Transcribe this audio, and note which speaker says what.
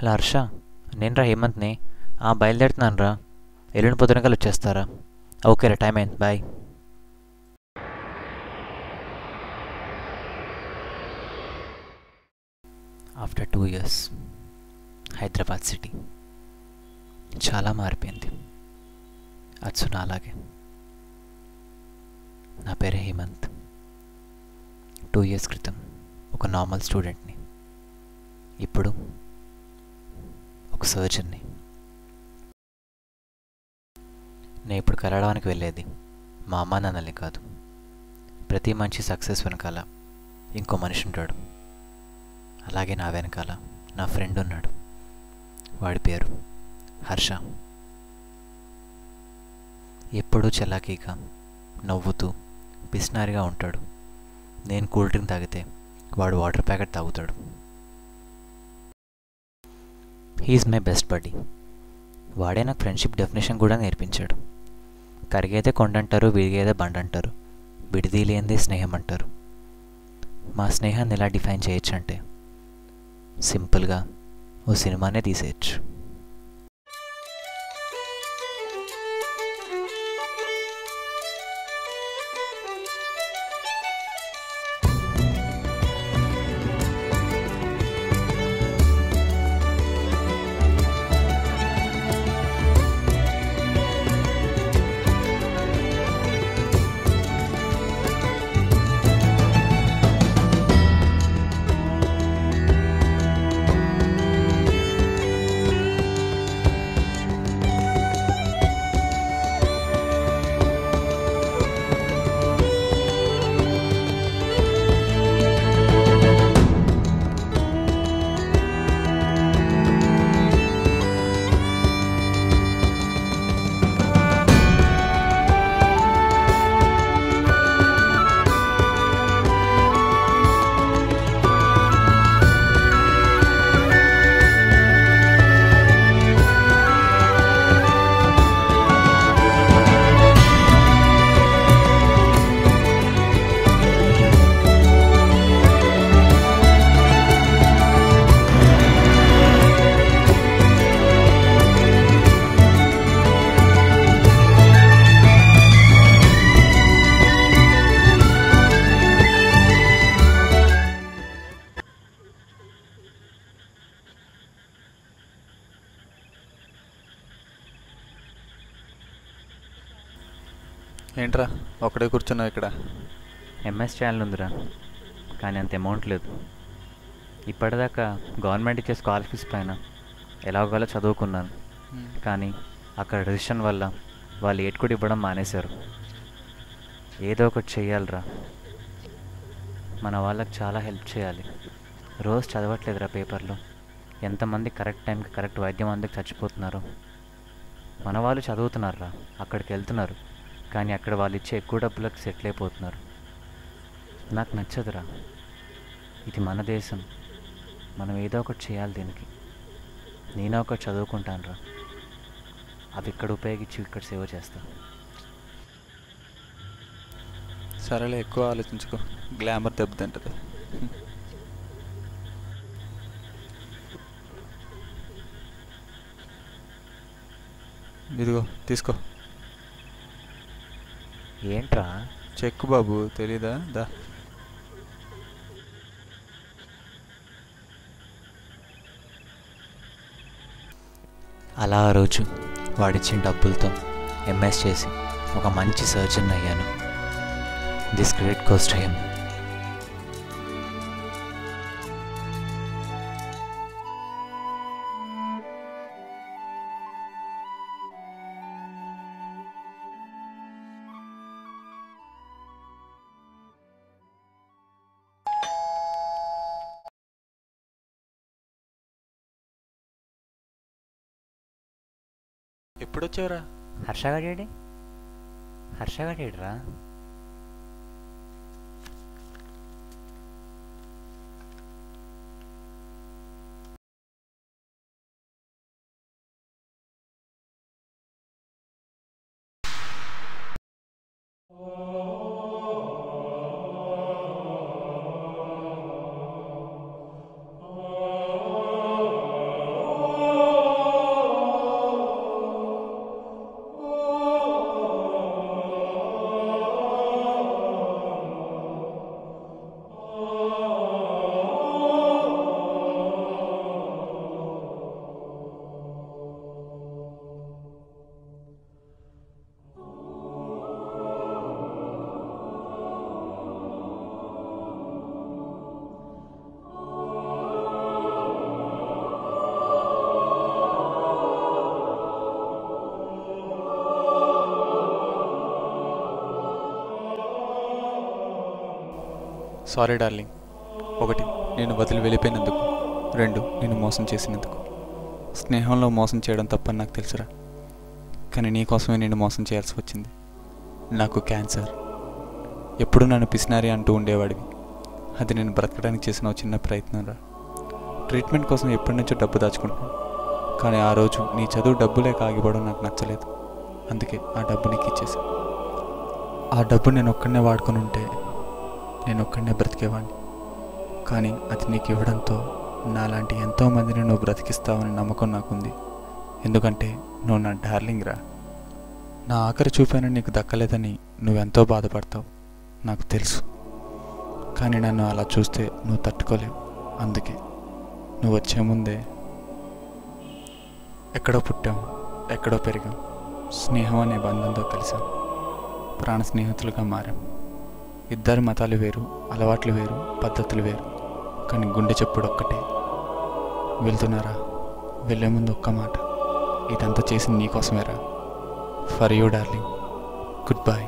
Speaker 1: Hello Harsha, నేను రా హేమంత్ని. బయలుదేరుతున్నాను రా. ఎల్లుండి పొద్దునకల్ వచ్చేస్తారా? ఓకేరా, టైం అయింది, bye. After 2 years Hyderabad city చాలా మారిపోయింది. అచ్చు నాలాగే. నా పేరు హేమంత్. 2 years క్రితం ఒక నార్మల్ స్టూడెంట్ని, ఇప్పుడు ఒక సర్జన్ని. నేను ఇప్పుడు కలవడానికి వెళ్ళేది మా అమ్మా నాన్నల్ని కాదు. ప్రతి మంచి సక్సెస్ వెనకాల ఇంకో మనిషి ఉంటాడు. అలాగే నా వెనకాల నా ఫ్రెండ్ ఉన్నాడు. వాడి పేరు హర్ష. ఎప్పుడూ చలాకీగా, నవ్వుతూ, పిస్నారిగా ఉంటాడు. నేను కూల్ డ్రింక్ తాగితే వాడు వాటర్ ప్యాకెట్ తాగుతాడు. హీఈస్ మై బెస్ట్ బడ్డీ. వాడే నాకు ఫ్రెండ్షిప్ డెఫినేషన్ కూడా నేర్పించాడు. కరిగేదే కొండంటారు, విరిగేదే బండంటారు, విడిది లేనిదే స్నేహం అంటారు. మా స్నేహాన్ని ఎలా డిఫైన్ చేయొచ్చు అంటే సింపుల్గా ఓ సినిమానే తీసేయచ్చు.
Speaker 2: ఏంట్రా ఒకడే కూర్చున్నావు ఇక్కడ?
Speaker 1: ఎంఎస్ ఛానల్ ఉందిరా, కానీ అంత అమౌంట్ లేదు. ఇప్పటిదాకా గవర్నమెంట్ ఇచ్చే స్కాలర్షిప్స్ పైన ఎలాగోలా చదువుకున్నాను. కానీ అక్కడ డెసిషన్ వల్ల వాళ్ళు ఏట్ కూడా ఇవ్వడం మానేశారు. ఏదో ఒకటి చెయ్యాలిరా. మన వాళ్ళకి చాలా హెల్ప్ చేయాలి. రోజు చదవట్లేదురా పేపర్లో ఎంతమంది కరెక్ట్ టైంకి కరెక్ట్ వైద్యం అందుకు చచ్చిపోతున్నారు. మన వాళ్ళు చదువుతున్నారురా, అక్కడికి వెళ్తున్నారు, కానీ అక్కడ వాళ్ళు ఇచ్చే ఎక్కువ డబ్బులకు సెటిల్ అయిపోతున్నారు. నాకు నచ్చదురా. ఇది మన దేశం, మనం ఏదో ఒకటి చేయాలి దీనికి. నేను ఒకటి చదువుకుంటాను రా, అవి ఇక్కడ ఉపయోగించి ఇక్కడ సేవ చేస్తా.
Speaker 2: సరేలే, ఎక్కువ ఆలోచించుకో, గ్లామర్ దెబ్బతింటుంది. ఇదిగో తీసుకో.
Speaker 1: ఏంట్రా?
Speaker 2: చెక్కు బాబు, తెలీదా? దా.
Speaker 1: అలా ఆ రోజు వాడిచ్చిన డబ్బులతో ఎంఎస్ చేసి ఒక మంచి సర్జన్ అయ్యాను. This credit goes to him.
Speaker 2: ఎప్పుడు వచ్చావురా?
Speaker 1: హర్షగాడేడి? హర్షగాడేడ్రా?
Speaker 2: Sorry darling. 1, నేను వదిలి వెళ్ళిపోయినందుకు. 2, నేను మోసం చేసినందుకు. స్నేహంలో మోసం చేయడం తప్పని నాకు తెలుసురా, కానీ నీకోసమే నేను మోసం చేయాల్సి వచ్చింది. నాకు క్యాన్సర్. ఎప్పుడు నన్ను పిసినారి అంటూ ఉండేవాడివి. అది నేను బ్రతకడానికి చేసిన ఒక చిన్న ప్రయత్నం రా. ట్రీట్మెంట్ కోసం ఎప్పటి నుంచో డబ్బు దాచుకుంటున్నాను, కానీ ఆ రోజు నీ చదువు డబ్బు లేక ఆగిపోవడం నాకు నచ్చలేదు. అందుకే ఆ డబ్బు నీకు ఇచ్చేసాను. ఆ డబ్బు నేను ఒక్కడనే వాడుకొని ఉంటే నేను ఒక్కడనే బ్రతికేవాడిని. కానీ అది నీకు ఇవ్వడంతో నాలాంటి ఎంతోమందిని నువ్వు బ్రతికిస్తావని నమ్మకం నాకుంది. ఎందుకంటే నువ్వు నా డార్లింగ్ రా. నా ఆఖరి చూపైనా నీకు దక్కలేదని నువ్వెంతో బాధపడతావు నాకు తెలుసు, కానీ నన్ను అలా చూస్తే నువ్వు తట్టుకోలేవు. అందుకే నువ్వు వచ్చే ముందే ఎక్కడో పుట్టాం, ఎక్కడో పెరిగాం, స్నేహం అనే బంధంతో కలిసాం, ప్రాణ స్నేహితులుగా మారాం. ఇద్దరి మతాలు వేరు, అలవాట్లు వేరు, పద్ధతులు వేరు, కానీ గుండె చెప్పుడు ఒక్కటే. వెళ్తున్నారా? వెళ్ళే ముందు ఒక్క మాట, ఇదంతా చేసింది నీకోసమేరా. For you darling. Good bye.